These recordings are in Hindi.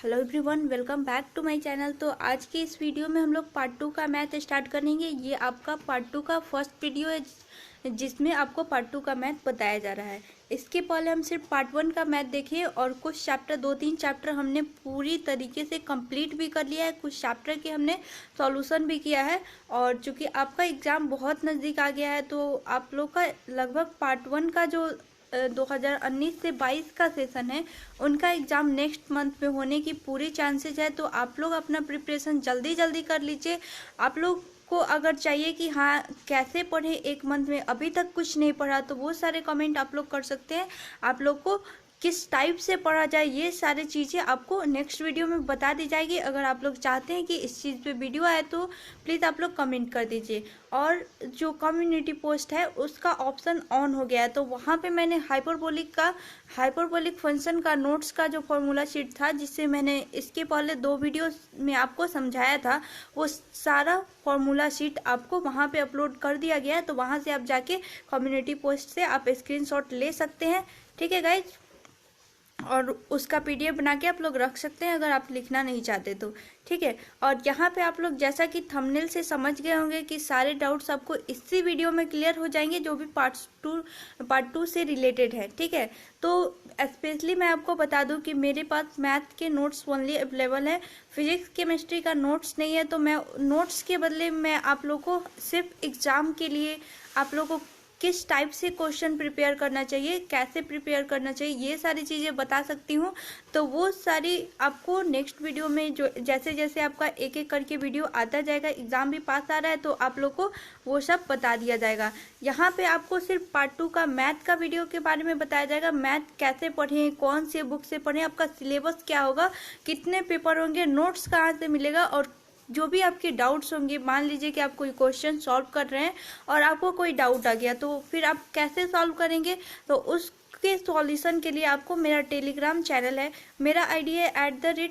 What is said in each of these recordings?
Hello everyone, welcome back to my channel. तो आज के इस वीडियो में हम लोग पार्ट 2 का मैथ स्टार्ट करेंगे। ये आपका पार्ट 2 का फर्स्ट वीडियो है जिसमें आपको पार्ट 2 का मैथ बताया जा रहा है। इसके पहले हम सिर्फ पार्ट 1 का मैथ देखे और कुछ चैप्टर 2-3 चैप्टर हमने पूरी तरीके से कंप्लीट भी कर लिया है। कुछ चैप्टर के हमने सॉल्यूशन भी किया है। और चूंकि आपका एग्ज़ाम बहुत नज़दीक आ गया है तो आप लोग का लगभग पार्ट 1 का जो 2019 से 22 का सेशन है उनका एग्ज़ाम नेक्स्ट मंथ में होने की पूरी चांसेस है। तो आप लोग अपना प्रिपरेशन जल्दी जल्दी कर लीजिए। आप लोग को अगर चाहिए कि हाँ कैसे पढ़े एक मंथ में, अभी तक कुछ नहीं पढ़ा, तो वो सारे कमेंट आप लोग कर सकते हैं। आप लोग को किस टाइप से पढ़ा जाए ये सारी चीज़ें आपको नेक्स्ट वीडियो में बता दी जाएगी। अगर आप लोग चाहते हैं कि इस चीज़ पे वीडियो आए तो प्लीज़ आप लोग कमेंट कर दीजिए। और जो कम्युनिटी पोस्ट है उसका ऑप्शन ऑन हो गया है, तो वहाँ पे मैंने हाइपरबोलिक फंक्शन का नोट्स का जो फॉर्मूला शीट था जिससे मैंने इसके पहले 2 वीडियो में आपको समझाया था, वो सारा फॉर्मूला शीट आपको वहाँ पे अपलोड कर दिया गया है। तो वहाँ से आप जाके कम्युनिटी पोस्ट से आप स्क्रीनशॉट ले सकते हैं। ठीक है गाइज, और उसका पीडीएफ बना के आप लोग रख सकते हैं अगर आप लिखना नहीं चाहते तो। ठीक है, और यहाँ पे आप लोग जैसा कि थंबनेल से समझ गए होंगे कि सारे डाउट्स आपको इसी वीडियो में क्लियर हो जाएंगे जो भी पार्ट टू से रिलेटेड है। ठीक है, तो स्पेशली मैं आपको बता दूं कि मेरे पास मैथ के नोट्स ओनली अवेलेबल है, फिजिक्स केमिस्ट्री का नोट्स नहीं है। तो मैं नोट्स के बदले मैं आप लोग को सिर्फ एग्ज़ाम के लिए आप लोग को किस टाइप से क्वेश्चन प्रिपेयर करना चाहिए, कैसे प्रिपेयर करना चाहिए, ये सारी चीज़ें बता सकती हूँ। तो वो सारी आपको नेक्स्ट वीडियो में जो जैसे जैसे आपका एक एक करके वीडियो आता जाएगा, एग्ज़ाम भी पास आ रहा है तो आप लोग को वो सब बता दिया जाएगा। यहाँ पे आपको सिर्फ पार्ट 2 का मैथ का वीडियो के बारे में बताया जाएगा। मैथ कैसे पढ़ें, कौन से बुक से पढ़ें, आपका सिलेबस क्या होगा, कितने पेपर होंगे, नोट्स कहाँ से मिलेगा, और जो भी आपके डाउट्स होंगे। मान लीजिए कि आप कोई क्वेश्चन सॉल्व कर रहे हैं और आपको कोई डाउट आ गया तो फिर आप कैसे सॉल्व करेंगे, तो उसके सॉल्यूशन के लिए आपको मेरा टेलीग्राम चैनल है, मेरा आईडी है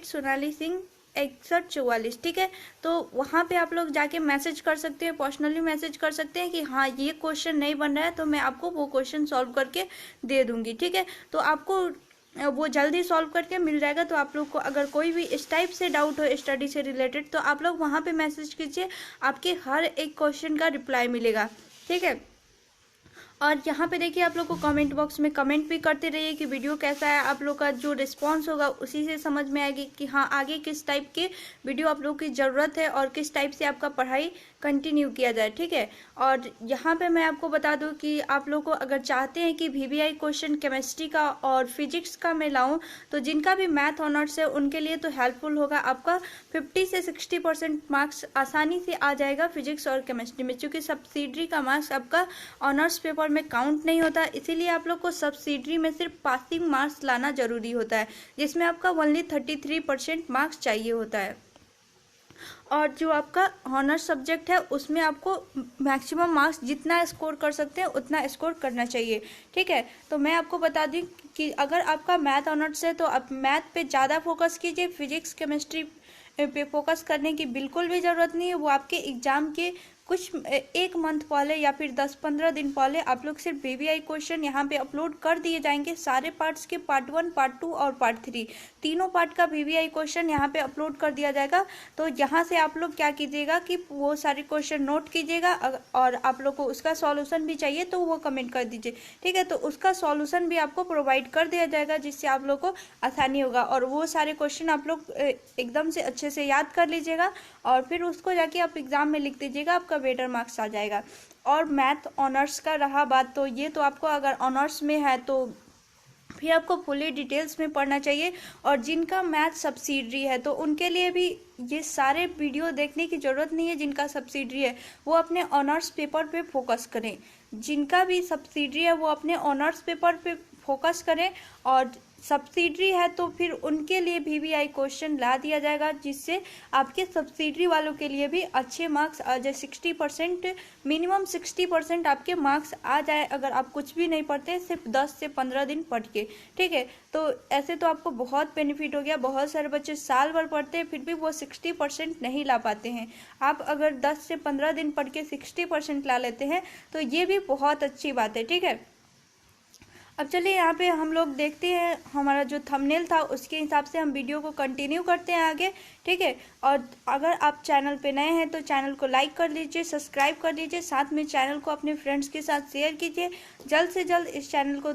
@sonali singh6144। ठीक है, तो वहाँ पे आप लोग जाके मैसेज कर सकते हैं, पर्सनली मैसेज कर सकते हैं कि हाँ ये क्वेश्चन नहीं बन रहा है तो मैं आपको वो क्वेश्चन सॉल्व करके दे दूंगी। ठीक है, तो आपको वो जल्दी सॉल्व करके मिल जाएगा। तो आप लोग को अगर कोई भी इस टाइप से डाउट हो स्टडी से रिलेटेड तो आप लोग वहाँ पे मैसेज कीजिए, आपके हर एक क्वेश्चन का रिप्लाई मिलेगा। ठीक है, और यहाँ पे देखिए आप लोग को कमेंट बॉक्स में कमेंट भी करते रहिए कि वीडियो कैसा है। आप लोग का जो रिस्पांस होगा उसी से समझ में आएगी कि हाँ आगे किस टाइप के वीडियो आप लोग की ज़रूरत है और किस टाइप से आपका पढ़ाई कंटिन्यू किया जाए। ठीक है, और यहाँ पे मैं आपको बता दूँ कि आप लोग को अगर चाहते हैं कि VBI क्वेश्चन केमिस्ट्री का और फिजिक्स का मैं लाऊँ तो जिनका भी मैथ ऑनर्स है उनके लिए तो हेल्पफुल होगा। आपका 50 से 60% मार्क्स आसानी से आ जाएगा फिजिक्स और केमिस्ट्री में, क्योंकि सब्सिडरी का मार्क्स आपका ऑनर्स पेपर में काउंट नहीं होता। इसीलिए आप लोग को सब्सिडरी में सिर्फ पासिंग मार्क्स लाना जरूरी होता है, जिसमें आपका ओनली 33% मार्क्स चाहिए होता है। और जो आपका ऑनर्स सब्जेक्ट है उसमें आपको मैक्सिमम मार्क्स जितना स्कोर कर सकते हैं उतना स्कोर करना चाहिए। ठीक है, तो मैं आपको बता दूं कि अगर आपका मैथ ऑनर्स है तो आप मैथ पे ज़्यादा फोकस कीजिए, फिजिक्स केमिस्ट्री पे फोकस करने की बिल्कुल भी ज़रूरत नहीं है। वो आपके एग्ज़ाम के कुछ एक मंथ पहले या फिर 10-15 दिन पहले आप लोग सिर्फ VBI क्वेश्चन यहाँ पे अपलोड कर दिए जाएंगे। सारे पार्ट्स के पार्ट 1, पार्ट 2 और पार्ट 3 तीनों पार्ट का VBI क्वेश्चन यहाँ पे अपलोड कर दिया जाएगा। तो यहाँ से आप लोग क्या कीजिएगा कि वो सारे क्वेश्चन नोट कीजिएगा, और आप लोग को उसका सॉल्यूशन भी चाहिए तो वो कमेंट कर दीजिए। ठीक है, तो उसका सॉल्यूशन भी आपको प्रोवाइड कर दिया जाएगा जिससे आप लोग को आसानी होगा। और वो सारे क्वेश्चन आप लोग एकदम से अच्छे से याद कर लीजिएगा और फिर उसको जाके आप एग्जाम में लिख दीजिएगा, आपका बेटर मार्क्स आ जाएगा। और मैथ ऑनर्स का रहा बात, तो ये तो आपको अगर ऑनर्स में है तो फिर आपको फुली डिटेल्स में पढ़ना चाहिए। और जिनका मैथ सब्सिडरी है तो उनके लिए भी ये सारे वीडियो देखने की ज़रूरत नहीं है। जिनका सब्सिडरी है वो अपने ऑनर्स पेपर पे फोकस करें, जिनका भी सब्सिडरी है वो अपने ऑनर्स पेपर पे फोकस करें। और सब्सिडरी है तो फिर उनके लिए VBI क्वेश्चन ला दिया जाएगा जिससे आपके सब्सिडरी वालों के लिए भी अच्छे मार्क्स आ जाए। 60% मिनिमम 60% आपके मार्क्स आ जाए अगर आप कुछ भी नहीं पढ़ते, सिर्फ 10 से 15 दिन पढ़ के। ठीक है, तो ऐसे तो आपको बहुत बेनिफिट हो गया। बहुत सारे बच्चे साल भर पढ़ते हैं फिर भी वो 60% नहीं ला पाते हैं। आप अगर 10 से 15 दिन पढ़ के 60% ला लेते हैं तो ये भी बहुत अच्छी बात है। ठीक है, अब चलिए यहाँ पे हम लोग देखते हैं, हमारा जो थंबनेल था उसके हिसाब से हम वीडियो को कंटिन्यू करते हैं आगे, ठीक है। और अगर आप चैनल पे नए हैं तो चैनल को लाइक कर लीजिए, सब्सक्राइब कर लीजिए, साथ में चैनल को अपने फ्रेंड्स के साथ शेयर कीजिए। जल्द से जल्द इस चैनल को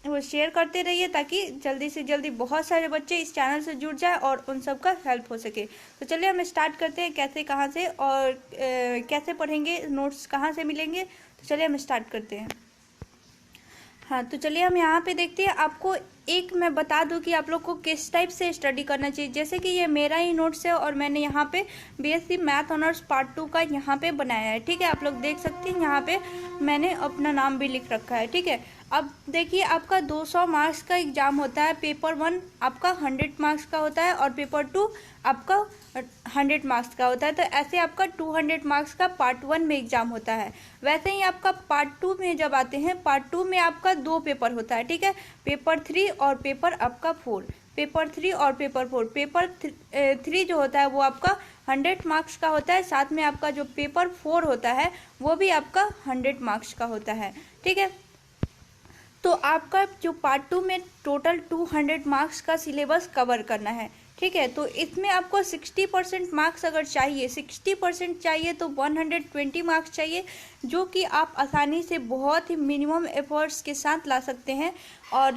वो शेयर करते रहिए ताकि जल्दी से जल्दी बहुत सारे बच्चे इस चैनल से जुड़ जाए और उन सब का हेल्प हो सके। तो चलिए हम स्टार्ट करते हैं, कैसे कहाँ से और कैसे पढ़ेंगे, नोट्स कहाँ से मिलेंगे। तो चलिए हम स्टार्ट करते हैं। हाँ, तो चलिए हम यहाँ पे देखते हैं। आपको एक मैं बता दूं कि आप लोग को किस टाइप से स्टडी करना चाहिए। जैसे कि ये मेरा ही नोट्स है और मैंने यहाँ पे बीएससी मैथ ऑनर्स पार्ट 2 का यहाँ पे बनाया है, ठीक है। आप लोग देख सकते हैं यहाँ पे मैंने अपना नाम भी लिख रखा है, ठीक है। अब देखिए, आपका 200 मार्क्स का एग्जाम होता है। पेपर 1 आपका 100 मार्क्स का होता है और पेपर 2 आपका 100 मार्क्स का होता है। तो ऐसे आपका 200 मार्क्स का पार्ट 1 में एग्जाम होता है। वैसे ही आपका पार्ट 2 में जब आते हैं, पार्ट 2 में आपका 2 पेपर होता है, ठीक है। पेपर 3 और पेपर आपका 4, पेपर 3 और पेपर 4। पेपर 3 जो होता है वो आपका 100 मार्क्स का होता है, साथ में आपका जो पेपर 4 होता है वो भी आपका 100 मार्क्स का होता है, ठीक है। तो आपका जो पार्ट 2 में टोटल 200 मार्क्स का सिलेबस कवर करना है, ठीक है। तो इसमें आपको 60% मार्क्स अगर चाहिए, 60% चाहिए तो 120 मार्क्स चाहिए, जो कि आप आसानी से बहुत ही मिनिमम एफर्ट्स के साथ ला सकते हैं। और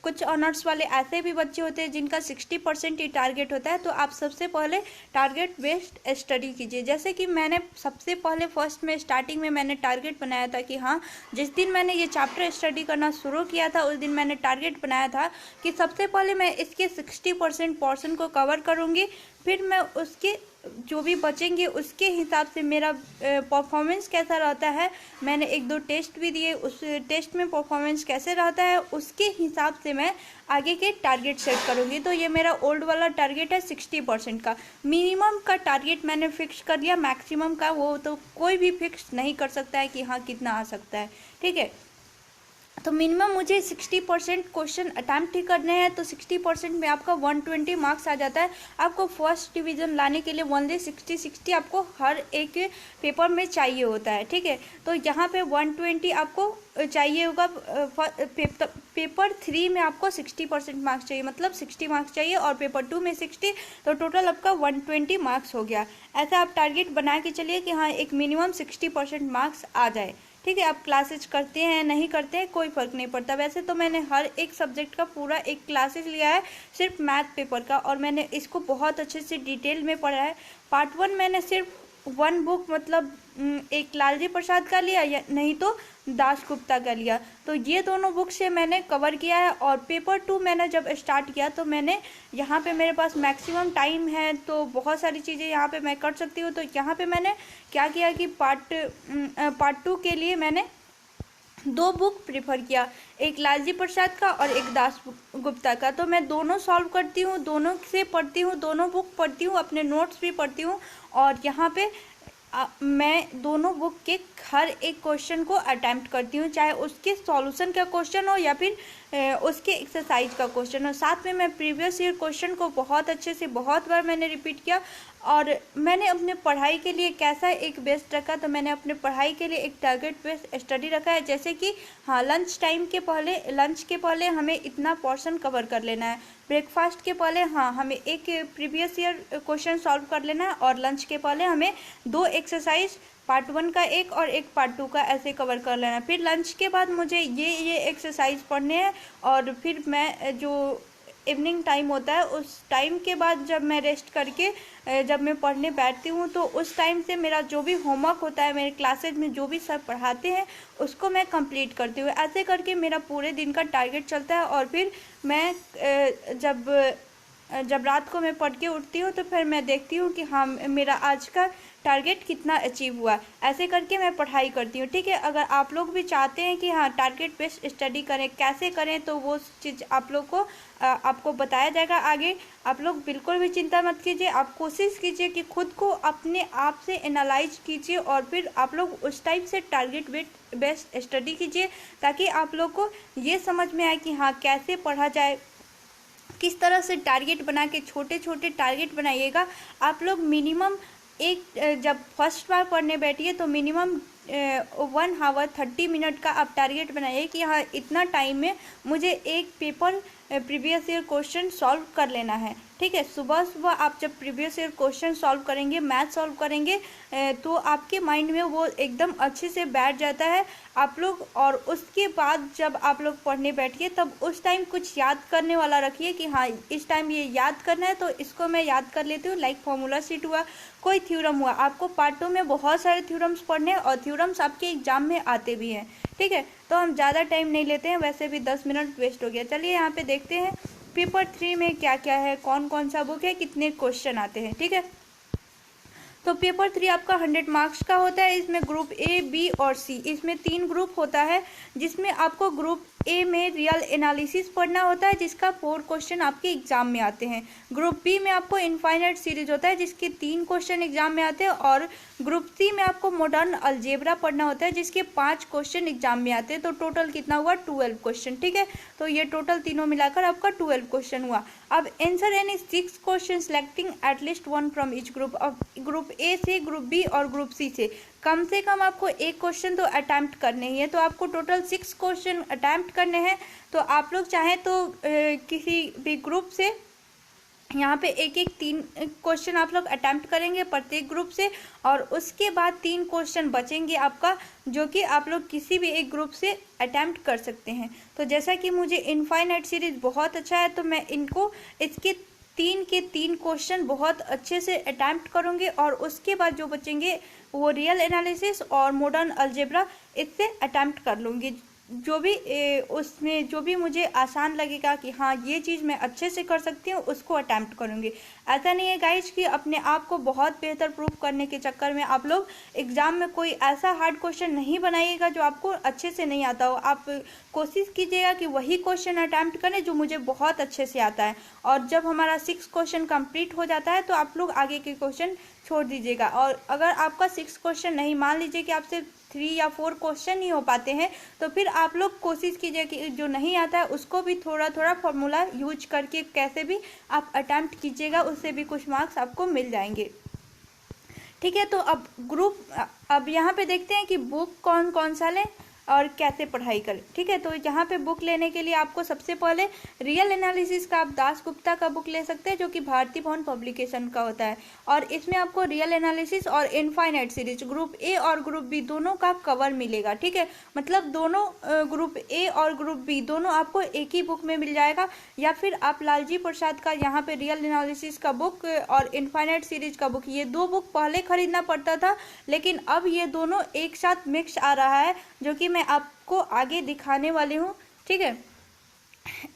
कुछ ऑनर्स वाले ऐसे भी बच्चे होते हैं जिनका 60% ही टारगेट होता है। तो आप सबसे पहले टारगेट बेस्ड स्टडी कीजिए। जैसे कि मैंने सबसे पहले फर्स्ट में स्टार्टिंग में मैंने टारगेट बनाया था कि हाँ, जिस दिन मैंने ये चैप्टर स्टडी करना शुरू किया था उस दिन मैंने टारगेट बनाया था कि सबसे पहले मैं इसके 60% पोर्शन को कवर करूँगी, फिर मैं उसके जो भी बचेंगे उसके हिसाब से मेरा परफॉर्मेंस कैसा रहता है, मैंने 1-2 टेस्ट भी दिए, उस टेस्ट में परफॉर्मेंस कैसे रहता है उसके हिसाब से मैं आगे के टारगेट सेट करूँगी। तो ये मेरा ओल्ड वाला टारगेट है 60% का। मिनिमम का टारगेट मैंने फिक्स कर दिया, मैक्सिमम का वो तो कोई भी फिक्स नहीं कर सकता है कि हाँ कितना आ सकता है, ठीक है। तो मिनिमम मुझे 60% क्वेश्चन अटैम्प्ट ही करने हैं, तो 60% में आपका 120 मार्क्स आ जाता है। आपको फर्स्ट डिवीज़न लाने के लिए ओनली 60 आपको हर एक पेपर में चाहिए होता है, ठीक है। तो यहाँ पे 120 आपको चाहिए होगा। पेपर 3 में आपको 60% मार्क्स चाहिए, मतलब 60 मार्क्स चाहिए, और पेपर 2 में 60, तो टोटल आपका 120 मार्क्स हो गया। ऐसा आप टारगेट बना के चलिए कि हाँ एक मिनिमम 60% मार्क्स आ जाए, ठीक है। आप क्लासेज करते हैं नहीं करते हैं कोई फ़र्क नहीं पड़ता। वैसे तो मैंने हर एक सब्जेक्ट का पूरा एक क्लासेज लिया है सिर्फ मैथ पेपर का, और मैंने इसको बहुत अच्छे से डिटेल में पढ़ा है। पार्ट 1 मैंने सिर्फ 1 बुक, मतलब एक लालजी प्रसाद का लिया या नहीं तो दास गुप्ता का लिया, तो ये दोनों बुक से मैंने कवर किया है। और पेपर 2 मैंने जब स्टार्ट किया तो मैंने यहाँ पे मेरे पास मैक्सिमम टाइम है तो बहुत सारी चीज़ें यहाँ पे मैं कर सकती हूँ। तो यहाँ पे मैंने क्या किया कि पार्ट 2 के लिए मैंने 2 बुक प्रेफर किया, एक लालजी प्रसाद का और एक दास गुप्ता का। तो मैं दोनों सॉल्व करती हूँ, दोनों से पढ़ती हूँ, दोनों बुक पढ़ती हूँ, अपने नोट्स भी पढ़ती हूँ, और यहाँ पे मैं दोनों बुक के हर एक क्वेश्चन को अटैम्प्ट करती हूँ, चाहे उसके सॉल्यूशन का क्वेश्चन हो या फिर उसके एक्सरसाइज का क्वेश्चन हो। साथ में मैं प्रीवियस ईयर क्वेश्चन को बहुत अच्छे से बहुत बार मैंने रिपीट किया। और मैंने अपने पढ़ाई के लिए कैसा एक बेस्ट रखा, तो मैंने अपने पढ़ाई के लिए एक टारगेट बेस्ड स्टडी रखा है। जैसे कि हाँ, लंच के पहले हमें इतना पोर्शन कवर कर लेना है, ब्रेकफास्ट के पहले हाँ हमें एक प्रीवियस ईयर क्वेश्चन सॉल्व कर लेना है, और लंच के पहले हमें 2 एक्सरसाइज पार्ट 1 का एक और एक पार्ट 2 का ऐसे कवर कर लेना है। फिर लंच के बाद मुझे ये एक्सरसाइज पढ़ने हैं, और फिर मैं जो इवनिंग टाइम होता है उस टाइम के बाद जब मैं रेस्ट करके जब मैं पढ़ने बैठती हूँ तो उस टाइम से मेरा जो भी होमवर्क होता है मेरे क्लासेज में जो भी सर पढ़ाते हैं उसको मैं कंप्लीट करती हूँ। ऐसे करके मेरा पूरे दिन का टारगेट चलता है। और फिर मैं जब रात को मैं पढ़ के उठती हूँ तो फिर मैं देखती हूँ कि हाँ मेरा आज का टारगेट कितना अचीव हुआ। ऐसे करके मैं पढ़ाई करती हूँ, ठीक है। अगर आप लोग भी चाहते हैं कि हाँ टारगेट बेस्ड स्टडी करें, कैसे करें, तो वो चीज़ आप लोग को आपको बताया जाएगा आगे। आप लोग बिल्कुल भी चिंता मत कीजिए, आप कोशिश कीजिए कि खुद को अपने आप से एनालाइज कीजिए और फिर आप लोग उस टाइप से टारगेट बेस्ड स्टडी कीजिए, ताकि आप लोग को ये समझ में आए कि हाँ कैसे पढ़ा जाए, किस तरह से टारगेट बना के छोटे छोटे टारगेट बनाइएगा। आप लोग मिनिमम जब फर्स्ट बार पढ़ने बैठिए तो मिनिमम 1 आवर 30 मिनट का आप टारगेट बनाइए कि हाँ इतना टाइम में मुझे एक paper previous year question solve कर लेना है। ठीक है, सुबह सुबह आप जब प्रीवियस ईयर क्वेश्चन सॉल्व करेंगे, मैथ सॉल्व करेंगे, तो आपके माइंड में वो एकदम अच्छे से बैठ जाता है आप लोग। और उसके बाद जब आप लोग पढ़ने बैठिए तब उस टाइम कुछ याद करने वाला रखिए कि हाँ इस टाइम ये याद करना है तो इसको मैं याद कर लेती हूँ। लाइक फॉर्मूला शीट हुआ, कोई थ्योरम हुआ, आपको पार्ट 2 में बहुत सारे थ्योरम्स पढ़ने हैं और थ्योरम्स आपके एग्जाम में आते भी हैं। ठीक है, तो हम ज़्यादा टाइम नहीं लेते हैं, वैसे भी 10 मिनट वेस्ट हो गया। चलिए यहाँ पे देखते हैं पेपर 3 में क्या क्या है, कौन कौन सा बुक है, कितने क्वेश्चन आते हैं। ठीक है, तो पेपर 3 आपका 100 मार्क्स का होता है। इसमें ग्रुप ए, बी और सी, इसमें 3 ग्रुप होता है, जिसमें आपको ग्रुप ए में रियल एनालिसिस पढ़ना होता है जिसका 4 क्वेश्चन आपके एग्जाम में आते हैं। ग्रुप बी में आपको इनफाइनाइट सीरीज होता है जिसके 3 क्वेश्चन एग्जाम में आते हैं। और ग्रुप सी में आपको मॉडर्न अलजेब्रा पढ़ना होता है जिसके 5 क्वेश्चन एग्जाम में आते हैं। तो टोटल कितना हुआ, 12 क्वेश्चन। ठीक है, तो ये टोटल तीनों मिलाकर आपका 12 क्वेश्चन हुआ। अब answer any 6 question selecting at least 1 from each group. अब ग्रुप ए से, ग्रुप बी और ग्रुप सी से कम आपको एक क्वेश्चन तो अटैम्प्ट करने ही है। तो आपको टोटल 6 क्वेश्चन अटैम्प्ट करने हैं। तो आप लोग चाहें तो किसी भी ग्रुप से यहाँ पे एक 3 क्वेश्चन आप लोग अटैम्प्ट करेंगे प्रत्येक ग्रुप से, और उसके बाद 3 क्वेश्चन बचेंगे आपका जो कि आप लोग किसी भी एक ग्रुप से अटैम्प्ट कर सकते हैं। तो जैसा कि मुझे इनफाइनाइट सीरीज बहुत अच्छा है तो मैं इनको इसके 3 के 3 क्वेश्चन बहुत अच्छे से अटैम्प्ट करूँगी, और उसके बाद जो बचेंगे वो रियल एनालिसिस और मॉडर्न अलजेब्रा इससे अटैम्प्ट कर लूँगी। जो भी उसमें जो भी मुझे आसान लगेगा कि हाँ ये चीज़ मैं अच्छे से कर सकती हूँ उसको अटैम्प्ट करूँगी। ऐसा नहीं है गाइज कि अपने आप को बहुत बेहतर प्रूफ करने के चक्कर में आप लोग एग्जाम में कोई ऐसा हार्ड क्वेश्चन नहीं बनाइएगा जो आपको अच्छे से नहीं आता हो। आप कोशिश कीजिएगा कि वही क्वेश्चन अटैम्प्ट करें जो मुझे बहुत अच्छे से आता है। और जब हमारा 6 क्वेश्चन कंप्लीट हो जाता है तो आप लोग आगे के क्वेश्चन छोड़ दीजिएगा। और अगर आपका 6 क्वेश्चन नहीं, मान लीजिए कि आपसे 3 या 4 क्वेश्चन ही हो पाते हैं, तो फिर आप लोग कोशिश कीजिए कि जो नहीं आता है उसको भी थोड़ा थोड़ा फॉर्मूला यूज करके कैसे भी आप अटैम्प्ट कीजिएगा, उससे भी कुछ मार्क्स आपको मिल जाएंगे। ठीक है, तो अब यहाँ पे देखते हैं कि बुक कौन कौन सा लें और कैसे पढ़ाई करें। ठीक है, तो यहाँ पे बुक लेने के लिए आपको सबसे पहले रियल एनालिसिस का आप दास गुप्ता का बुक ले सकते हैं जो कि भारती भवन पब्लिकेशन का होता है। और इसमें आपको रियल एनालिसिस और इनफाइनाइट सीरीज ग्रुप ए और ग्रुप बी दोनों का कवर मिलेगा। ठीक है, मतलब दोनों ग्रुप ए और ग्रुप बी दोनों आपको एक ही बुक में मिल जाएगा। या फिर आप लालजी प्रसाद का यहाँ पे रियल एनालिसिस का बुक और इनफाइनाइट सीरीज का बुक, ये 2 बुक पहले खरीदना पड़ता था, लेकिन अब ये दोनों एक साथ मिक्स आ रहा है जो कि मैं आपको आगे दिखाने वाली हूँ। ठीक है,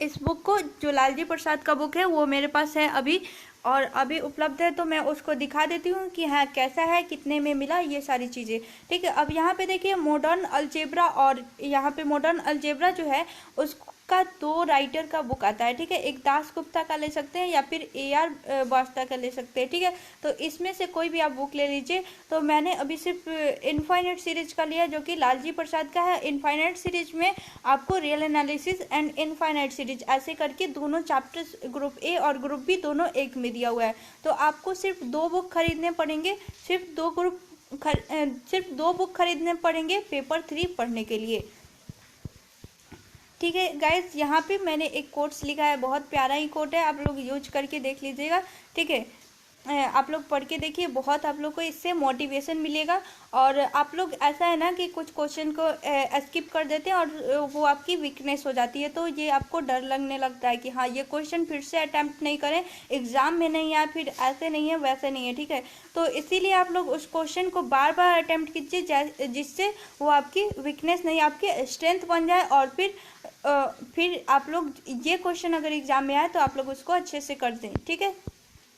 इस बुक को जो लालजी प्रसाद का बुक है वो मेरे पास है अभी, और अभी उपलब्ध है, तो मैं उसको दिखा देती हूँ कि हाँ कैसा है, कितने में मिला, ये सारी चीज़ें। ठीक है, अब यहाँ पे देखिए मॉडर्न अलजेब्रा, और यहाँ पे मॉडर्न अलजेब्रा जो है उसका 2 राइटर का बुक आता है। ठीक है, एक दास गुप्ता का ले सकते हैं या फिर AR वास्ता का ले सकते हैं। ठीक है, तो इसमें से कोई भी आप बुक ले लीजिए। तो मैंने अभी सिर्फ इनफाइनाइट सीरीज का लिया जो कि लालजी प्रसाद का है। इनफाइनाइट सीरीज में आपको real analysis and infinite series ऐसे करके दोनों चैप्टर्स ग्रुप ए और ग्रुप बी दोनों एक में दिया हुआ है। तो आपको सिर्फ 2 बुक खरीदने पड़ेंगे, सिर्फ 2 बुक खरीदने पड़ेंगे पेपर 3 पढ़ने के लिए। ठीक है गाइस, यहाँ पे मैंने एक कोट्स लिखा है, बहुत प्यारा ही कोट है, आप लोग यूज करके देख लीजिएगा। ठीक है, आप लोग पढ़ के देखिए, बहुत आप लोग को इससे मोटिवेशन मिलेगा। और आप लोग ऐसा है ना कि कुछ क्वेश्चन को स्किप कर देते हैं और वो आपकी वीकनेस हो जाती है, तो ये आपको डर लगने लगता है कि हाँ ये क्वेश्चन फिर से अटैम्प्ट नहीं करें, एग्जाम में नहीं आए, फिर ऐसे नहीं है वैसे नहीं है। ठीक है, तो इसीलिए आप लोग उस क्वेश्चन को बार बार अटैम्प्ट कीजिए जिससे वो आपकी वीकनेस नहीं आपकी स्ट्रेंथ बन जाए, और फिर आप लोग ये क्वेश्चन अगर एग्जाम में आए तो आप लोग उसको अच्छे से कर दें। ठीक है,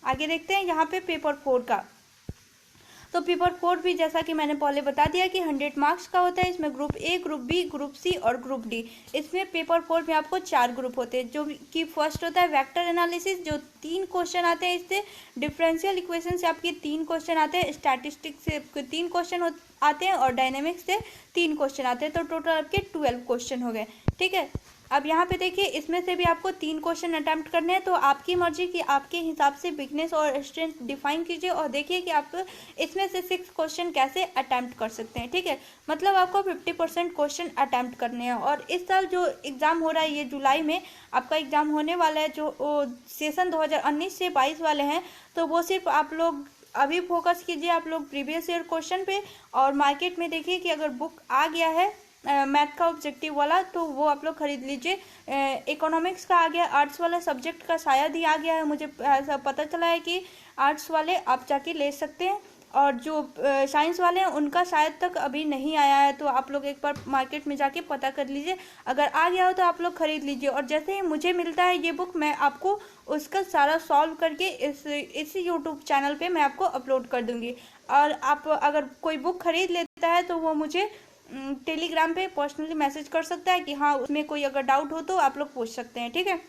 आगे देखते हैं यहाँ पे पेपर 4 का। तो पेपर 4 भी जैसा कि मैंने पहले बता दिया कि 100 मार्क्स का होता है। इसमें group A, group B, group C और ग्रुप डी। इसमें पेपर 4 में आपको 4 ग्रुप होते हैं, जो कि फर्स्ट होता है वेक्टर एनालिसिस, जो 3 क्वेश्चन आते हैं इससे। डिफरेंशियल इक्वेशन से आपके 3 क्वेश्चन आते हैं, स्टैटिस्टिक्स से 3 क्वेश्चन आते हैं, और डायनेमिक्स से 3 क्वेश्चन आते हैं। तो टोटल आपके 12 क्वेश्चन हो गए। ठीक है, अब यहाँ पे देखिए इसमें से भी आपको 3 क्वेश्चन अटेम्प्ट करने हैं, तो आपकी मर्जी कि आपके हिसाब से वीकनेस और स्ट्रेंथ डिफाइन कीजिए और देखिए कि आप इसमें से 6 क्वेश्चन कैसे अटेम्प्ट कर सकते हैं। ठीक है, मतलब आपको 50% क्वेश्चन अटेम्प्ट करने हैं। और इस साल जो एग्ज़ाम हो रहा है, ये जुलाई में आपका एग्ज़ाम होने वाला है, जो सेशन 2019 से 22 वाले हैं, तो वो सिर्फ आप लोग अभी फोकस कीजिए आप लोग प्रीवियस ईयर क्वेश्चन पे। और मार्केट में देखिए कि अगर बुक आ गया है मैथ का ऑब्जेक्टिव वाला, तो वो आप लोग खरीद लीजिए। इकोनॉमिक्स का आ गया, आर्ट्स वाला सब्जेक्ट का शायद ही आ गया है, मुझे ऐसा पता चला है कि आर्ट्स वाले आप जाके ले सकते हैं, और जो साइंस वाले हैं उनका शायद तक अभी नहीं आया है, तो आप लोग एक बार मार्केट में जाके पता कर लीजिए। अगर आ गया हो तो आप लोग खरीद लीजिए, और जैसे ही मुझे मिलता है ये बुक, मैं आपको उसका सारा सॉल्व करके इस यूट्यूब चैनल पे मैं आपको अपलोड कर दूंगी। और आप अगर कोई बुक खरीद लेता है तो वो मुझे टेलीग्राम पे पर्सनली मैसेज कर सकता है कि हाँ उसमें कोई अगर डाउट हो तो आप लोग पूछ सकते हैं। ठीक है,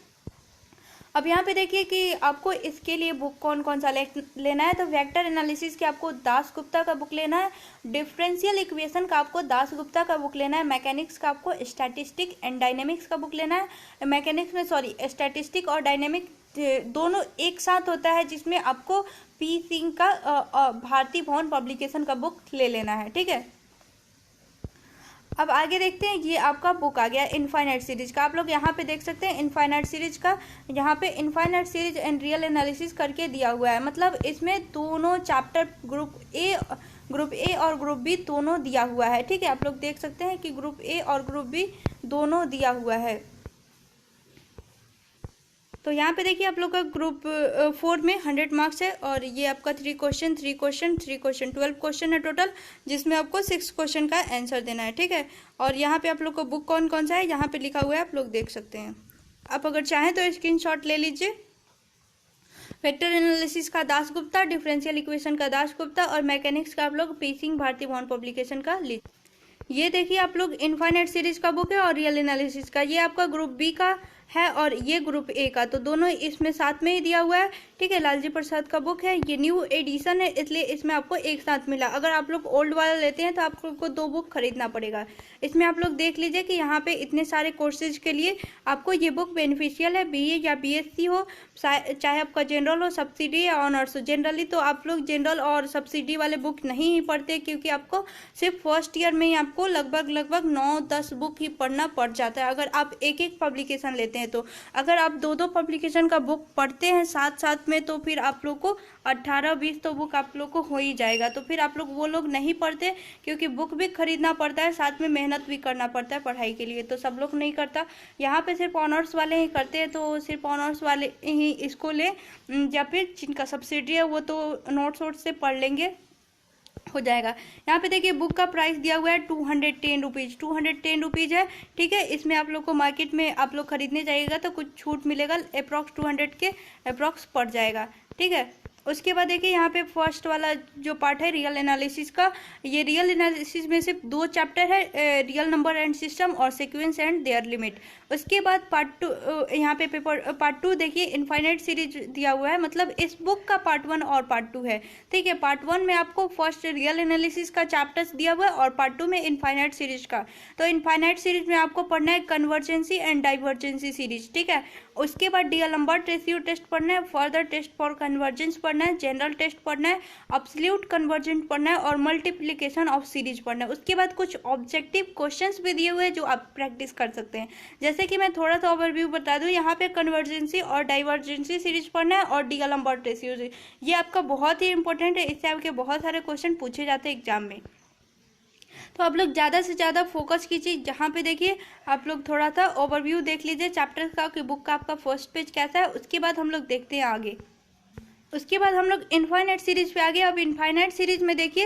अब यहाँ पे देखिए कि आपको इसके लिए बुक कौन कौन सा लेना है। तो वेक्टर एनालिसिस के आपको दासगुप्ता का बुक लेना है, डिफरेंशियल इक्वेशन का आपको दासगुप्ता का बुक लेना है, मैकेनिक्स का आपको स्टैटिस्टिक एंड डायनेमिक्स का बुक लेना है। मैकेनिक्स में स्टैटिस्टिक और डायनेमिक दोनों एक साथ होता है, जिसमें आपको पी सिंह का भारती भवन पब्लिकेशन का बुक ले लेना है। ठीक है, अब आगे देखते हैं, ये आपका बुक आ गया इनफाइनाइट सीरीज का। आप लोग यहाँ पे देख सकते हैं इनफाइनाइट सीरीज का, यहाँ पे infinite series and real analysis करके दिया हुआ है। मतलब इसमें दोनों चैप्टर ग्रुप ए और ग्रुप बी दोनों दिया हुआ है। ठीक है, आप लोग देख सकते हैं कि ग्रुप ए और ग्रुप बी दोनों दिया हुआ है। तो यहाँ पे देखिए आप लोग का ग्रुप 4 में 100 मार्क्स है, और ये आपका 3 क्वेश्चन 12 क्वेश्चन है टोटल, जिसमें आपको 6 क्वेश्चन का आंसर देना है। ठीक है, और यहाँ पे आप लोग को बुक कौन कौन सा है यहाँ पे लिखा हुआ है, आप लोग देख सकते हैं। आप अगर चाहें तो स्क्रीनशॉट ले लीजिए। वेक्टर एनालिसिस का दासगुप्ता, डिफरेंशियल इक्वेशन का दासगुप्ता, और मैकेनिक्स का आप लोग पी सिंह भारती भवन पब्लिकेशन का लीजिए। ये देखिए आप लोग इनफाइनाइट सीरीज का बुक है, और रियल एनालिसिस का ये आपका ग्रुप बी का है, और ये ग्रुप ए का, तो दोनों इसमें साथ में ही दिया हुआ है। ठीक है, लालजी प्रसाद का बुक है, ये न्यू एडिशन है, इसलिए इसमें आपको एक साथ मिला। अगर आप लोग ओल्ड वाला लेते हैं तो आपको 2 बुक खरीदना पड़ेगा। इसमें आप लोग देख लीजिए कि यहाँ पे इतने सारे कोर्सेज के लिए आपको ये बुक बेनिफिशियल है, बीए या बीएससी हो, चाहे आपका जनरल हो, सब्सिडी या ऑनर्स हो। जनरली तो आप लोग जनरल और सब्सिडी वाले बुक नहीं ही पढ़ते, क्योंकि आपको सिर्फ फर्स्ट ईयर में ही आपको लगभग 9-10 बुक ही पढ़ना पड़ जाता है, अगर आप एक पब्लिकेशन लेते हैं तो। अगर आप 2 पब्लिकेशन का बुक पढ़ते हैं साथ में, तो फिर आप लोग को 18-20 तो बुक आप लोग को हो ही जाएगा। तो फिर आप लोग वो लोग नहीं पढ़ते, क्योंकि बुक भी खरीदना पड़ता है, साथ में मेहनत भी करना पड़ता है पढ़ाई के लिए, तो सब लोग नहीं करता। यहाँ पे सिर्फ ऑनर्स वाले ही करते हैं, तो सिर्फ ऑनर्स वाले ही इसको ले, या फिर जिनका सब्सिडी है वो तो नोट्स वोट्स से पढ़ लेंगे, हो जाएगा। यहाँ पे देखिए बुक का प्राइस दिया हुआ है 210 रुपीज़, 210 रुपीज़ है। ठीक है, इसमें आप लोग को मार्केट में आप लोग खरीदने जाइएगा तो कुछ छूट मिलेगा, अप्रॉक्स 200 के अप्रॉक्स पड़ जाएगा। ठीक है, उसके बाद देखिए यहाँ पे फर्स्ट वाला जो पार्ट है रियल एनालिसिस का, ये रियल एनालिसिस में सिर्फ 2 चैप्टर है, रियल नंबर एंड सिस्टम और सीक्वेंस एंड देयर लिमिट। उसके बाद पार्ट 2, यहाँ पे पार्ट 2 देखिए इनफाइनाइट सीरीज दिया हुआ है, मतलब इस बुक का पार्ट 1 और पार्ट 2 है। ठीक है, पार्ट 1 में आपको फर्स्ट रियल एनालिसिस का चैप्टर्स दिया हुआ है, और पार्ट 2 में इनफाइनाइट सीरीज का। तो इनफाइनाइट सीरीज में आपको पढ़ना है कन्वर्जेंसी एंड डाइवर्जेंसी सीरीज। ठीक है, उसके बाद डीएलएम्बर्ट रेशियो टेस्ट पढ़ना है, फर्दर टेस्ट फॉर कन्वर्जेंस पढ़ना है, जनरल टेस्ट पढ़ना है, अब्सोल्यूट कन्वर्जेंट पढ़ना है, और मल्टीप्लिकेशन ऑफ सीरीज पढ़ना है। उसके बाद कुछ ऑब्जेक्टिव क्वेश्चंस भी दिए हुए हैं जो आप प्रैक्टिस कर सकते हैं। जैसे कि मैं थोड़ा सा ओवरव्यू बता दूं, यहाँ पे कन्वर्जेंसी और डाइवर्जेंसी सीरीज पढ़ना है, और डीएलएम्बर्ट रेशियो, ये आपका बहुत ही इंपॉर्टेंट है, इससे आपके बहुत सारे क्वेश्चन पूछे जाते हैं एग्जाम में। तो आप लोग ज़्यादा से ज़्यादा फोकस कीजिए। जहाँ पे देखिए आप लोग थोड़ा सा ओवरव्यू देख लीजिए चैप्टर का कि बुक का आपका फर्स्ट पेज कैसा है। उसके बाद हम लोग देखते हैं आगे। उसके बाद हम लोग इनफाइनाइट सीरीज पे आ गए। अब इनफाइनाइट सीरीज में देखिए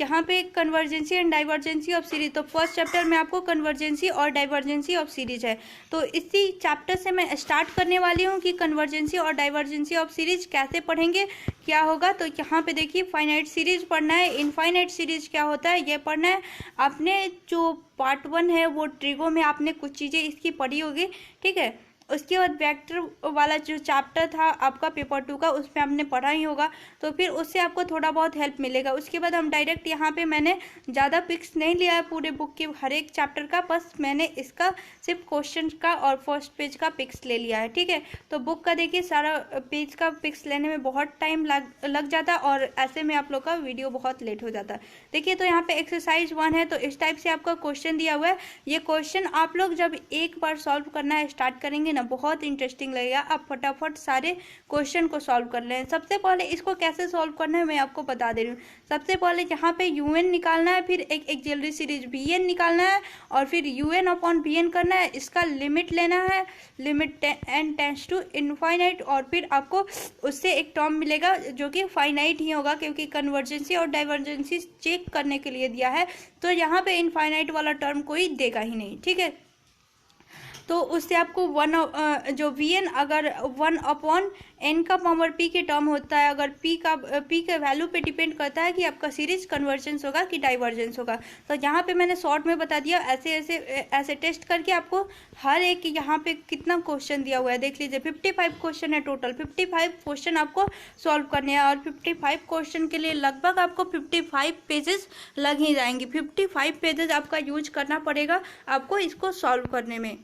यहाँ पे कन्वर्जेंसी एंड डाइवर्जेंसी ऑफ सीरीज, तो फर्स्ट चैप्टर में आपको कन्वर्जेंसी और डाइवर्जेंसी ऑफ सीरीज है। तो इसी चैप्टर से मैं स्टार्ट करने वाली हूँ कि कन्वर्जेंसी और डाइवर्जेंसी ऑफ सीरीज कैसे पढ़ेंगे, क्या होगा। तो यहाँ पे देखिए फाइनाइट सीरीज पढ़ना है, इनफाइनाइट सीरीज क्या होता है ये पढ़ना है। आपने जो पार्ट 1 है वो ट्रिगो में आपने कुछ चीज़ें इसकी पढ़ी होगी, ठीक है। उसके बाद वेक्टर वाला जो चैप्टर था आपका पेपर 2 का, उसमें आपने पढ़ा ही होगा, तो फिर उससे आपको थोड़ा बहुत हेल्प मिलेगा। उसके बाद हम डायरेक्ट यहाँ पे मैंने ज़्यादा पिक्स नहीं लिया है पूरे बुक के हर एक चैप्टर का, बस मैंने इसका सिर्फ क्वेश्चन का और फर्स्ट पेज का पिक्स ले लिया है, ठीक है। तो बुक का देखिए सारा पेज का पिक्स लेने में बहुत टाइम लग जाता है और ऐसे में आप लोग का वीडियो बहुत लेट हो जाता है। देखिए तो यहाँ पे एक्सरसाइज 1 है, तो इस टाइप से आपका क्वेश्चन दिया हुआ है। ये क्वेश्चन आप लोग जब एक बार सॉल्व करना स्टार्ट करेंगे ना, बहुत इंटरेस्टिंग लगेगा। आप फटाफट सारे क्वेश्चन को सॉल्व कर लें। सबसे पहले इसको कैसे सॉल्व करना है मैं आपको बता दे रही हूँ। सबसे पहले यहाँ पे यूएन निकालना है, फिर एक एक्सिलरी सीरीज वीएन निकालना है और फिर यूएन अपॉन वीएन करना है। इसका लिमिट लेना है, limit n tends to infinite, और फिर आपको उससे एक टर्म मिलेगा जो कि फाइनाइट ही होगा, क्योंकि कन्वर्जेंसी और डाइवर्जेंसी चेक करने के लिए दिया है। तो यहाँ पे इनफाइनाइट वाला टर्म कोई देगा ही नहीं, ठीक है। तो उससे आपको जो वी एन अगर 1/n का पावर p के टर्म होता है, अगर p के वैल्यू पे डिपेंड करता है कि आपका सीरीज कन्वर्जेंस होगा कि डाइवर्जेंस होगा। तो यहाँ पे मैंने शॉर्ट में बता दिया, ऐसे टेस्ट करके आपको हर एक यहाँ पे कितना क्वेश्चन दिया हुआ है देख लीजिए। 55 क्वेश्चन है टोटल, 55 क्वेश्चन आपको सॉल्व करने हैं और 55 क्वेश्चन के लिए लगभग आपको 55 पेजेस लग ही जाएंगे। 55 पेजेस आपका यूज करना पड़ेगा आपको इसको सॉल्व करने में,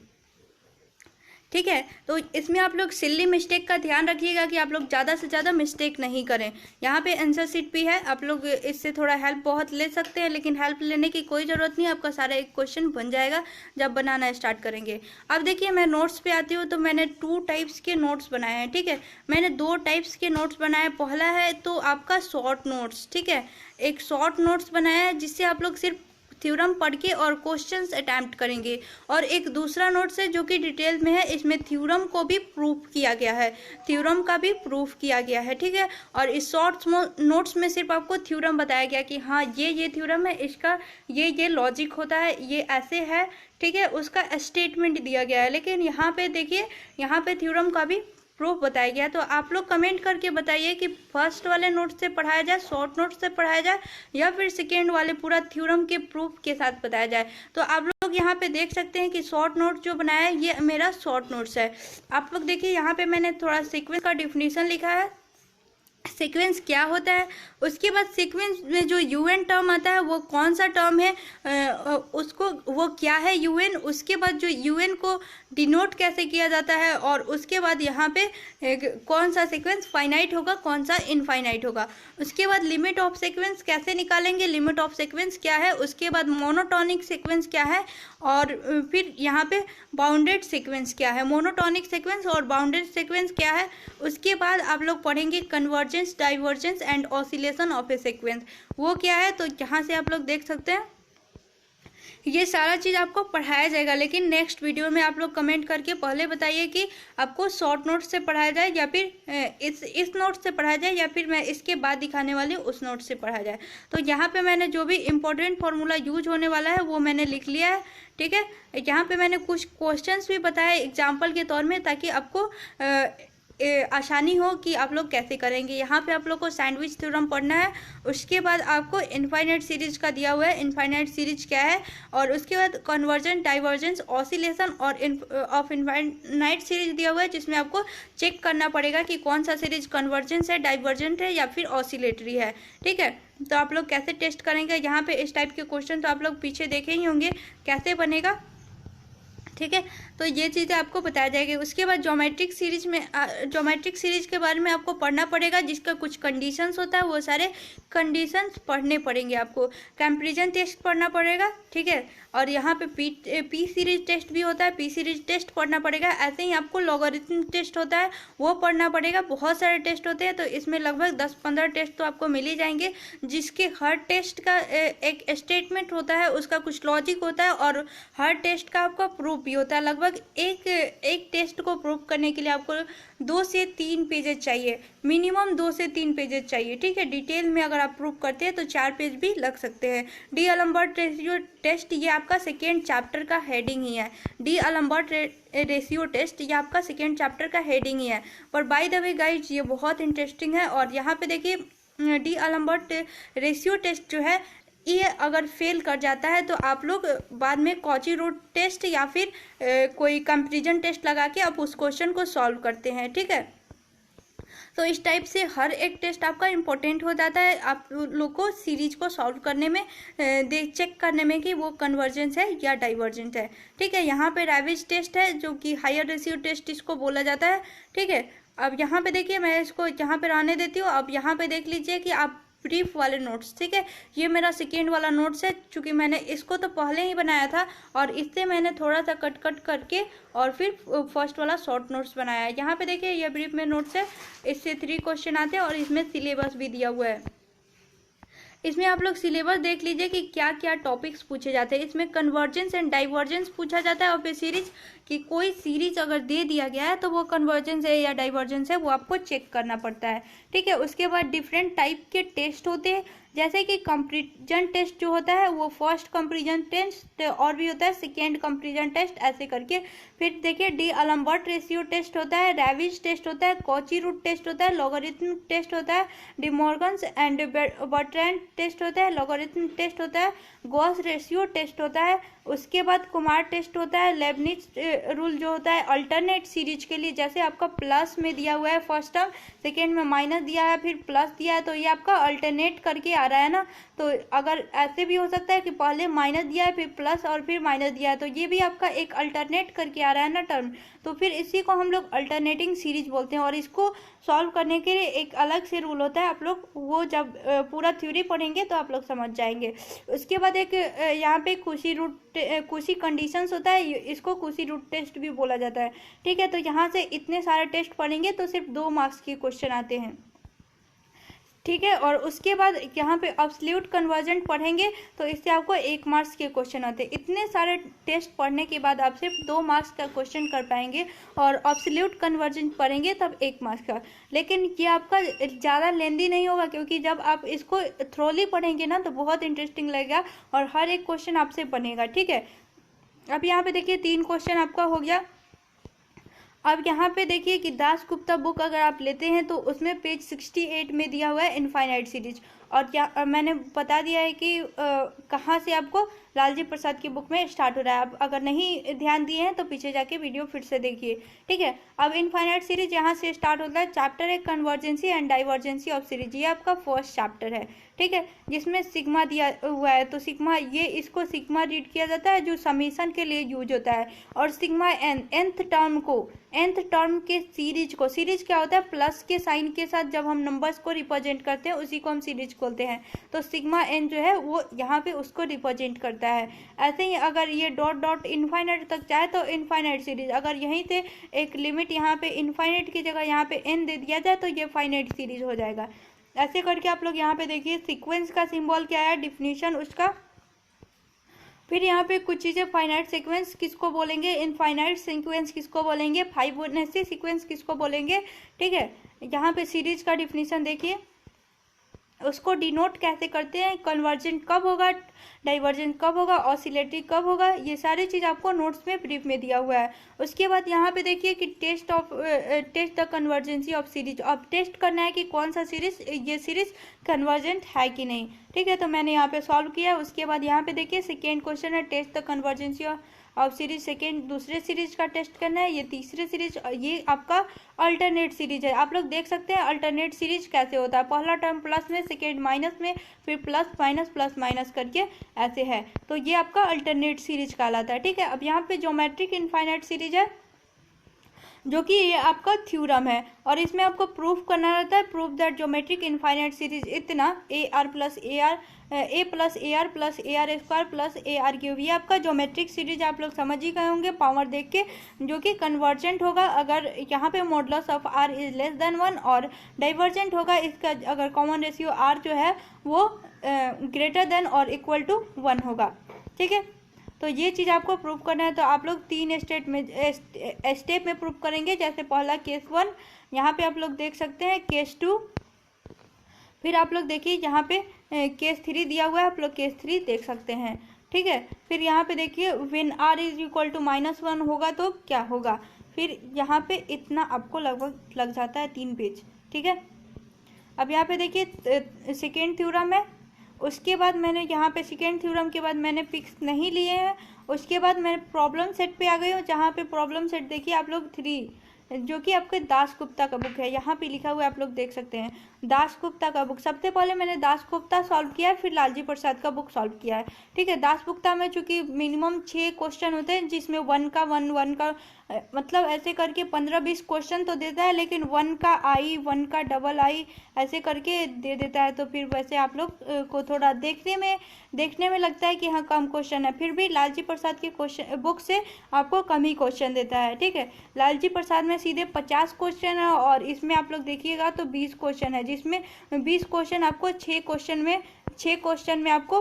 ठीक है। तो इसमें आप लोग सिली मिस्टेक का ध्यान रखिएगा कि आप लोग ज़्यादा से ज़्यादा मिस्टेक नहीं करें। यहाँ पे आंसर शीट भी है, आप लोग इससे थोड़ा हेल्प बहुत ले सकते हैं, लेकिन हेल्प लेने की कोई ज़रूरत नहीं, आपका सारा एक क्वेश्चन बन जाएगा जब बनाना स्टार्ट करेंगे। अब देखिए मैं नोट्स पे आती हूँ, तो मैंने 2 टाइप्स के नोट्स बनाए हैं, ठीक है। मैंने 2 टाइप्स के नोट्स बनाए। पहला है तो आपका शॉर्ट नोट्स, ठीक है। एक शॉर्ट नोट्स बनाया है जिससे आप लोग सिर्फ थ्योरम पढ़ के और क्वेश्चंस अटेम्प्ट करेंगे, और एक दूसरा नोट्स है जो कि डिटेल में है, इसमें थ्योरम को भी प्रूफ किया गया है, थ्योरम का भी प्रूफ किया गया है, ठीक है। और इस शॉर्ट नोट्स में सिर्फ आपको थ्योरम बताया गया कि हाँ ये थ्योरम है, इसका ये लॉजिक होता है, ये ऐसे है, ठीक है। उसका स्टेटमेंट दिया गया है, लेकिन यहाँ पे देखिए यहाँ पे थ्योरम का भी प्रूफ बताया गया। तो आप लोग कमेंट करके बताइए कि फर्स्ट वाले नोट से पढ़ाया जाए, शॉर्ट नोट से पढ़ाया जाए, या फिर सेकेंड वाले पूरा थ्योरम के प्रूफ के साथ बताया जाए। तो आप लोग यहाँ पे देख सकते हैं कि शॉर्ट नोट जो बनाया है ये मेरा शॉर्ट नोट्स है। आप लोग देखिए यहाँ पे मैंने थोड़ा सीक्वेंस का डिफिनीशन लिखा है, सीक्वेंस क्या होता है। उसके बाद सीक्वेंस में जो यूएन टर्म आता है वो कौन सा टर्म है, उसको वो क्या है यूएन। उसके बाद जो यूएन को डिनोट कैसे किया जाता है, और उसके बाद यहाँ पे कौन सा सीक्वेंस फाइनाइट होगा, कौन सा इनफाइनाइट होगा। उसके बाद लिमिट ऑफ सीक्वेंस कैसे निकालेंगे, लिमिट ऑफ सीक्वेंस क्या है। उसके बाद मोनोटॉनिक सीक्वेंस क्या है, और फिर यहाँ पे बाउंडेड सीक्वेंस क्या है, मोनोटॉनिक सीक्वेंस और बाउंडेड सीक्वेंस क्या है। उसके बाद आप लोग पढ़ेंगे convergence, divergence and oscillation of A sequence, वो क्या है। तो यहाँ से आप लोग देख सकते हैं ये सारा चीज़ आपको पढ़ाया जाएगा। लेकिन नेक्स्ट वीडियो में आप लोग कमेंट करके पहले बताइए कि आपको शॉर्ट नोट से पढ़ाया जाए या फिर इस नोट से पढ़ाया जाए, या फिर मैं इसके बाद दिखाने वाली उस नोट से पढ़ाया जाए। तो यहाँ पे मैंने जो भी इम्पोर्टेंट फार्मूला यूज होने वाला है वो मैंने लिख लिया है, ठीक है। यहाँ पे मैंने कुछ क्वेश्चंस भी बताए एग्जाम्पल के तौर में, ताकि आपको आसानी हो कि आप लोग कैसे करेंगे। यहाँ पे आप लोग को सैंडविच थ्योरम पढ़ना है। उसके बाद आपको इनफाइनाइट सीरीज का दिया हुआ है, इनफाइनाइट सीरीज क्या है, और उसके बाद कन्वर्जेंस, डाइवर्जेंस, ऑसिलेशन और ऑफ इनफाइनाइट सीरीज दिया हुआ है, जिसमें आपको चेक करना पड़ेगा कि कौन सा सीरीज कन्वर्जेंस है, डाइवर्जेंट है या फिर ऑसिलेटरी है, ठीक है। तो आप लोग कैसे टेस्ट करेंगे, यहाँ पे इस टाइप के क्वेश्चन तो आप लोग पीछे देखे ही होंगे कैसे बनेगा, ठीक है। तो ये चीज़ें आपको बताया जाएगी। उसके बाद ज्योमेट्रिक सीरीज में ज्योमेट्रिक सीरीज के बारे में आपको पढ़ना पड़ेगा, जिसका कुछ कंडीशंस होता है, वो सारे कंडीशंस पढ़ने पड़ेंगे आपको। कंपैरिजन टेस्ट पढ़ना पड़ेगा, ठीक है। और यहाँ पे पी सीरीज टेस्ट भी होता है, पी सीरीज टेस्ट पढ़ना पड़ेगा। ऐसे ही आपको लॉगरिथम टेस्ट होता है, वो पढ़ना पड़ेगा। बहुत सारे टेस्ट होते हैं, तो इसमें लगभग 10-15 टेस्ट तो आपको मिल ही जाएंगे, जिसके हर टेस्ट का एक स्टेटमेंट होता है, उसका कुछ लॉजिक होता है, और हर टेस्ट का आपका प्रूफ भी होता है। लगभग एक टेस्ट को प्रूव करने के लिए आपको 2 से 3 पेजेस चाहिए, मिनिमम 2 से 3 पेजेस चाहिए, ठीक है। डिटेल में अगर आप प्रूव करते हैं तो 4 पेज भी लग सकते हैं। डी अलम्बर्ट रेशियो टेस्ट ये आपका सेकेंड चैप्टर का हेडिंग ही है। डी अलम्बर्ट रेशियो टेस्ट ये आपका सेकेंड चैप्टर का हेडिंग ही है। पर बाय द वे गाइज ये बहुत इंटरेस्टिंग है। और यहाँ पे देखिए डी अलम्बर्ट रेशियो टेस्ट जो है ये अगर फेल कर जाता है तो आप लोग बाद में कॉची रूट टेस्ट या फिर कोई कंपैरिजन टेस्ट लगा के आप उस क्वेश्चन को सॉल्व करते हैं, ठीक है। तो इस टाइप से हर एक टेस्ट आपका इम्पोर्टेंट हो जाता है आप लोग को सीरीज को सॉल्व करने में, चेक करने में कि वो कन्वर्जेंस है या डाइवर्जेंट है, ठीक है। यहाँ पे रैविज टेस्ट है जो कि हायर रेशियो टेस्ट इसको बोला जाता है, ठीक है। अब यहाँ पे देखिए, मैं इसको यहाँ पे रहने देती हूँ। अब यहाँ पे देख लीजिए कि आप ब्रीफ वाले नोट्स, ठीक है, ये मेरा सेकेंड वाला नोट्स है, चूंकि मैंने इसको तो पहले ही बनाया था और इससे मैंने थोड़ा सा कट करके और फिर फर्स्ट वाला शॉर्ट नोट्स बनाया है। यहाँ पे देखिए ये ब्रीफ में नोट्स है, इससे 3 क्वेश्चन आते हैं और इसमें सिलेबस भी दिया हुआ है। इसमें आप लोग सिलेबस देख लीजिए कि क्या क्या टॉपिक्स पूछे जाते हैं। इसमें कन्वर्जेंस एंड डाइवर्जेंस पूछा जाता है और फिर सीरीज कि कोई सीरीज अगर दे दिया गया है तो वो कन्वर्जेंस है या डाइवर्जेंस है वो आपको चेक करना पड़ता है, ठीक है। उसके बाद डिफरेंट टाइप के टेस्ट होते हैं, जैसे कि कंपैरिजन टेस्ट जो होता है वो फर्स्ट कंपैरिजन टेस्ट और भी होता है सेकेंड कंपैरिजन टेस्ट, ऐसे करके। फिर देखिए डी अल्बर्ट रेशियो टेस्ट होता है, रैविज टेस्ट होता है, कॉची रूट टेस्ट होता है, लॉगरिथम टेस्ट होता है, De Morgan's and Bertrand test होता है, लॉगरिथम टेस्ट होता है, गॉस रेशियो टेस्ट होता है। उसके बाद कुमार टेस्ट होता है, लेबनिज रूल जो होता है अल्टरनेट सीरीज के लिए, जैसे आपका प्लस में दिया हुआ है फर्स्ट टर्म, सेकेंड में माइनस दिया है, फिर प्लस दिया है, तो ये आपका अल्टरनेट करके आ रहा है ना। तो अगर ऐसे भी हो सकता है कि पहले माइनस दिया है फिर प्लस और फिर माइनस दिया है, तो ये भी आपका एक अल्टरनेट करके आ रहा है ना टर्म, तो फिर इसी को हम लोग अल्टरनेटिंग सीरीज बोलते हैं। और इसको सॉल्व करने के लिए एक अलग से रूल होता है, आप लोग वो जब पूरा थ्योरी पढ़ेंगे तो आप लोग समझ जाएंगे। उसके बाद एक यहाँ पे कुशी कंडीशंस होता है, इसको कुशी रूट टेस्ट भी बोला जाता है, ठीक है। तो यहाँ से इतने सारे टेस्ट पढ़ेंगे तो सिर्फ 2 मार्क्स के क्वेश्चन आते हैं, ठीक है। और उसके बाद यहाँ पे अब्सोल्यूट कन्वर्जेंट पढ़ेंगे तो इससे आपको 1 मार्क्स के क्वेश्चन आते हैं। इतने सारे टेस्ट पढ़ने के बाद आप सिर्फ 2 मार्क्स का क्वेश्चन कर पाएंगे और अब्सोल्यूट कन्वर्जेंट पढ़ेंगे तब 1 मार्क्स का। लेकिन ये आपका ज़्यादा लेंदी नहीं होगा, क्योंकि जब आप इसको थ्रोली पढ़ेंगे ना तो बहुत इंटरेस्टिंग लगेगा और हर एक क्वेश्चन आपसे बनेगा, ठीक है। अब यहाँ पे देखिए 3 क्वेश्चन आपका हो गया। अब यहाँ पे देखिए कि दास गुप्ता बुक अगर आप लेते हैं तो उसमें पेज 68 में दिया हुआ है इनफाइनाइट सीरीज, और क्या मैंने बता दिया है कि कहाँ से आपको लालजी प्रसाद की बुक में स्टार्ट हो रहा है। आप अगर नहीं ध्यान दिए हैं तो पीछे जाके वीडियो फिर से देखिए, ठीक है। अब इनफाइनाइट सीरीज यहाँ से स्टार्ट होता है। चैप्टर है कन्वर्जेंसी एंड डाइवर्जेंसी ऑफ सीरीज, ये आपका फर्स्ट चैप्टर है, ठीक है, जिसमें सिग्मा दिया हुआ है। तो सिग्मा, ये इसको सिग्मा रीड किया जाता है जो समीशन के लिए यूज होता है। और सिग्मा एन, nth टर्म के सीरीज क्या होता है, प्लस के साइन के साथ जब हम नंबर्स को रिप्रेजेंट करते हैं उसी को हम सीरीज बोलते हैं। तो सिग्मा एन जो है वो यहाँ पे उसको रिप्रेजेंट करता है। ऐसे ही अगर ये डॉट डॉट इनफाइनाइट तक जाए तो इनफाइनाइट सीरीज, अगर यहीं से एक लिमिट यहाँ पे इनफाइनाइट की जगह यहाँ पे एन दे दिया जाए तो ये फाइनाइट सीरीज हो जाएगा। ऐसे करके आप लोग यहाँ पे देखिए सीक्वेंस का सिंबल क्या है, डिफिनीशन उसका। फिर यहाँ पे कुछ चीज़ें, फाइनाइट सीक्वेंस किसको बोलेंगे, इनफाइनाइट सीक्वेंस किसको बोलेंगे, फाइबोनेसी सीक्वेंस किसको बोलेंगे, ठीक है। यहाँ पे सीरीज का डिफिनीशन देखिए, उसको डिनोट कैसे करते हैं, कन्वर्जेंट कब होगा, डाइवर्जेंट कब होगा, ऑसिलेटरी कब होगा, ये सारी चीज़ आपको नोट्स में ब्रीफ में दिया हुआ है। उसके बाद यहाँ पे देखिए कि test the convergency of series. अब टेस्ट करना है कि कौन सा सीरीज, ये सीरीज कन्वर्जेंट है कि नहीं, ठीक है। तो मैंने यहाँ पे सॉल्व किया। उसके बाद यहाँ पे देखिए सेकेंड क्वेश्चन है test the convergency of series, second दूसरे सीरीज का टेस्ट करना है। ये तीसरे सीरीज, ये आपका अल्टरनेट सीरीज है। आप लोग देख सकते हैं अल्टरनेट सीरीज कैसे होता है, पहला टर्म प्लस में, सेकेंड माइनस में, फिर प्लस माइनस करके ऐसे है। तो ये आपका अल्टरनेट सीरीज कहलाता है, ठीक है। अब यहाँ पे ज्योमेट्रिक इनफाइनाइट सीरीज है जो कि ये आपका थ्योरम है और इसमें आपको प्रूफ करना रहता है, proof that geometric infinite series इतना a plus a r plus a r square plus a r cube, ये आपका ज्योमेट्रिक सीरीज आप लोग समझ ही गए होंगे पावर देख के, जो कि कन्वर्जेंट होगा अगर यहाँ पे modulus of R is less than 1, और डाइवर्जेंट होगा इसका अगर कॉमन रेशियो आर जो है वो ग्रेटर देन और इक्वल टू 1 होगा, ठीक है। तो ये चीज़ आपको प्रूव करना है। तो आप लोग 3 स्टेप में प्रूव करेंगे। जैसे पहला केस 1, यहाँ पे आप लोग देख सकते हैं, केस 2, फिर आप लोग देखिए यहाँ पे केस 3 दिया हुआ है, आप लोग केस 3 देख सकते हैं, ठीक है। फिर यहाँ पे देखिए when R is equal to -1 होगा तो क्या होगा, फिर यहाँ पे इतना आपको लगभग लग जाता है 3 पेज, ठीक है। अब यहाँ पे देखिए सेकेंड थ्योरम है, उसके बाद मैंने यहाँ पे सेकेंड थ्योरम के बाद मैंने पिक्स नहीं लिए हैं। उसके बाद मैं प्रॉब्लम सेट पे आ गई हूँ, जहाँ पे प्रॉब्लम सेट देखिए आप लोग 3, जो कि आपके दासगुप्ता का बुक है, यहाँ पे लिखा हुआ है, आप लोग देख सकते हैं दासगुप्ता का बुक। सबसे पहले मैंने दासगुप्ता सॉल्व किया है, फिर लालजी प्रसाद का बुक सॉल्व किया है, ठीक है। दासगुप्ता में चूंकि मिनिमम 6 क्वेश्चन होते हैं, जिसमें 1 का 1 का मतलब ऐसे करके 15-20 क्वेश्चन तो देता है, लेकिन 1 का आई, 1 का डबल आई ऐसे करके दे देता है। तो फिर वैसे आप लोग को थोड़ा देखने में लगता है कि हाँ कम क्वेश्चन है, फिर भी लालजी प्रसाद के क्वेश्चन बुक से आपको कम ही क्वेश्चन देता है, ठीक है। लालजी प्रसाद में सीधे 50 क्वेश्चन है, और इसमें आप लोग देखिएगा तो 20 क्वेश्चन है, जिसमें 20 क्वेश्चन आपको 6 क्वेश्चन में आपको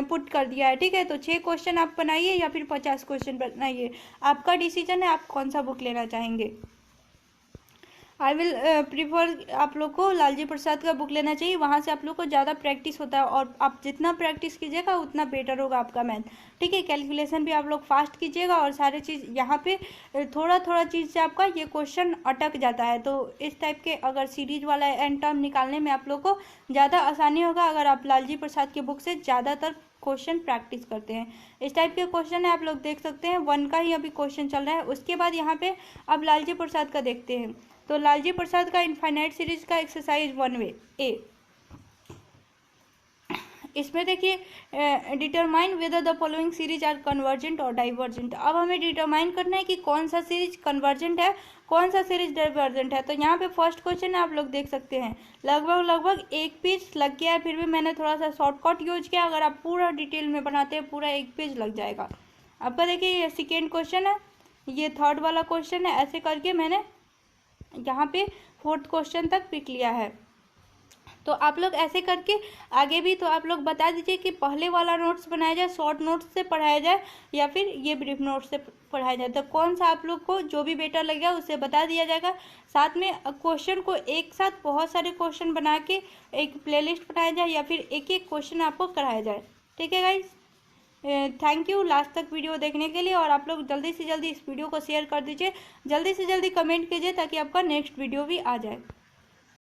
पुट कर दिया है, ठीक है। तो 6 क्वेश्चन आप बनाइए या फिर 50 क्वेश्चन बनाइए, आपका डिसीजन है आप कौन सा बुक लेना चाहेंगे। आई विल प्रीफर आप लोग को लालजी प्रसाद का बुक लेना चाहिए, वहाँ से आप लोग को ज़्यादा प्रैक्टिस होता है, और आप जितना प्रैक्टिस कीजिएगा उतना बेटर होगा आपका मैथ, ठीक है। कैलकुलेशन भी आप लोग फास्ट कीजिएगा, और सारे चीज़ यहाँ पे थोड़ा चीज़ से आपका ये क्वेश्चन अटक जाता है। तो इस टाइप के अगर सीरीज वाला एंड टर्म निकालने में आप लोग को ज़्यादा आसानी होगा, अगर आप लालजी प्रसाद के बुक से ज़्यादातर क्वेश्चन प्रैक्टिस करते हैं। इस टाइप के क्वेश्चन है, आप लोग देख सकते हैं 1 का ही अभी क्वेश्चन चल रहा है। उसके बाद यहाँ पे अब लालजी प्रसाद का देखते हैं। तो लालजी प्रसाद का इनफाइनाइट सीरीज का एक्सरसाइज 1A, इसमें देखिए determine whether the following series are convergent और डाइवर्जेंट। अब हमें डिटरमाइन करना है कि कौन सा सीरीज कन्वर्जेंट है, कौन सा सीरीज डाइवर्जेंट है। तो यहाँ पे फर्स्ट क्वेश्चन है, आप लोग देख सकते हैं लगभग 1 पेज लग गया है, फिर भी मैंने थोड़ा सा शॉर्टकट यूज किया। अगर आप पूरा डिटेल में बनाते हैं पूरा 1 पेज लग जाएगा आपका। देखिए ये सेकेंड क्वेश्चन है, ये थर्ड वाला क्वेश्चन है, ऐसे करके मैंने यहाँ पे 4th क्वेश्चन तक पिक लिया है। तो आप लोग ऐसे करके आगे भी तो आप लोग बता दीजिए कि पहले वाला नोट्स बनाया जाए, शॉर्ट नोट्स से पढ़ाया जाए, या फिर ये ब्रीफ नोट्स से पढ़ाया जाए। तो कौन सा आप लोग को जो भी बेटर लगेगा उसे बता दिया जाएगा। साथ में क्वेश्चन को एक साथ बहुत सारे क्वेश्चन बना के एक प्लेलिस्ट बनाया जाए, या फिर एक एक क्वेश्चन आपको कराया जाए, ठीक है गाइज। थैंक यू लास्ट तक वीडियो देखने के लिए, और आप लोग जल्दी से जल्दी इस वीडियो को शेयर कर दीजिए, जल्दी से जल्दी कमेंट कीजिए ताकि आपका नेक्स्ट वीडियो भी आ जाए।